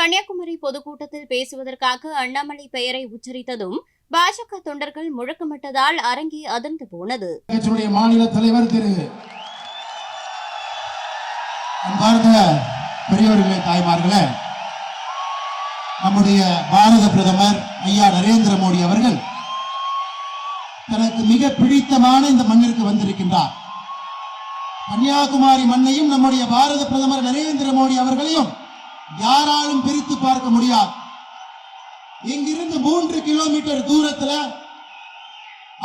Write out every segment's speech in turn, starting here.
கன்னியாகுமரி பொதுக்கூட்டத்தில் பேசுவதற்காக அண்ணாமலை பெயரை உச்சரித்ததும் பாஜக தொண்டர்கள் முழக்கமிட்டதால் அரங்கே அதிர்ந்து போனது. மாநில தலைவர் திரு பெரியவர்களே, தாய்மார்களே, நம்முடைய பாரத பிரதமர் ஐயா நரேந்திர மோடி அவர்கள் தனக்கு மிக பிடித்தமான இந்த மண்ணிற்கு வந்திருக்கின்றார். கன்னியாகுமரி மண்ணையும் நம்முடைய பாரத பிரதமர் நரேந்திர மோடி அவர்களையும் யாராலும் பிரித்து பார்க்க முடியாது. இங்கிருந்து 3 கிலோமீட்டர் தூரத்தில்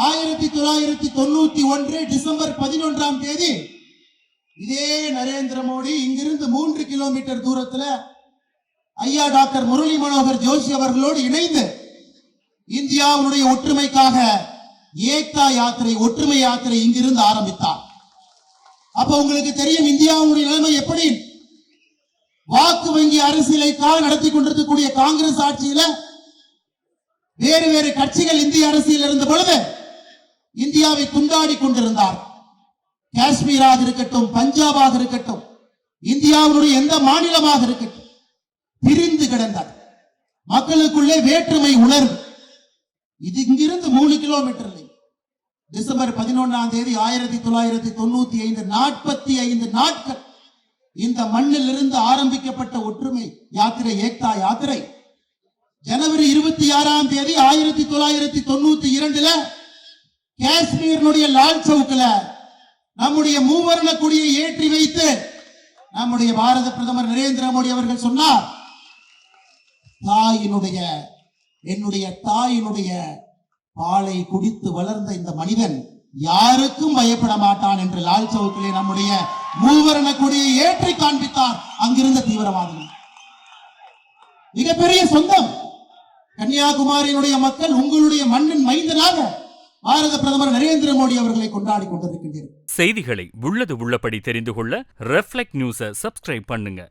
1991 டிசம்பர் 11ஆம் தேதி இதே நரேந்திர மோடி இங்கிருந்து 3 கிலோமீட்டர் தூரத்தில் ஐயா டாக்டர் முரளி மனோகர் ஜோஷி அவர்களோடு இணைந்து இந்தியாவுடைய ஒற்றுமைக்காக ஏக்தா யாத்திரை, ஒற்றுமை யாத்திரை இங்கிருந்து ஆரம்பித்தார். அப்ப உங்களுக்கு தெரியும் இந்தியாவுடைய நிலைமை எப்படி. வாக்கு வங்கி அரசியலைக்காக நடத்தி கொண்டிருக்கக்கூடிய காங்கிரஸ் ஆட்சியில வேறு வேறு கட்சிகள் இந்திய அரசியல் இருந்த பொழுது இந்தியாவை துண்டாடி கொண்டிருந்தார். காஷ்மீராக இருக்கட்டும், பஞ்சாபாக இருக்கட்டும், இந்தியாவுடைய எந்த மாநிலமாக இருக்கட்டும், பிரிந்து கிடந்தார். மக்களுக்குள்ளே வேற்றுமை உணர்வு. இது இங்கிருந்து 3 கிலோமீட்டர் டிசம்பர் 11ஆம் தேதி 1995 45 நாட்கள் இந்த மண்ணில் இருந்து ஆரம்பிக்கப்பட்ட ஒற்றுமை யாத்திரை, ஏக்தா யாத்திரை ஜனவரி 26ஆம் தேதி 1992 காஷ்மீரினுடைய லால் சவுக்கில் நம்முடைய மூவர்ண கொடியை ஏற்றி வைத்து நம்முடைய பாரத பிரதமர் நரேந்திர மோடி அவர்கள் சொன்னார், என்னுடைய தாயினுடைய பாலை குடித்து வளர்ந்த இந்த மனிதன் யாருக்கும் பயப்பட மாட்டான் என்று லால் சவுக்கிலே நம்முடைய மூவர்ண கொடியை ஏற்றி காண்பித்தார் அங்கிருந்த தீவிரவாதிகள். மிகப்பெரிய சொந்தம். கன்னியாகுமரியினுடைய மக்கள் உங்களுடைய மண்ணின் மைந்தனாக பாரத பிரதமர் நரேந்திர மோடி அவர்களை கொண்டாடி கொண்டிருக்கின்றனர். செய்திகளை உள்ளது உள்ளபடி தெரிந்து கொள்ள ரெஃப்ளெக்ட் நியூஸை சப்ஸ்கிரைப் பண்ணுங்க.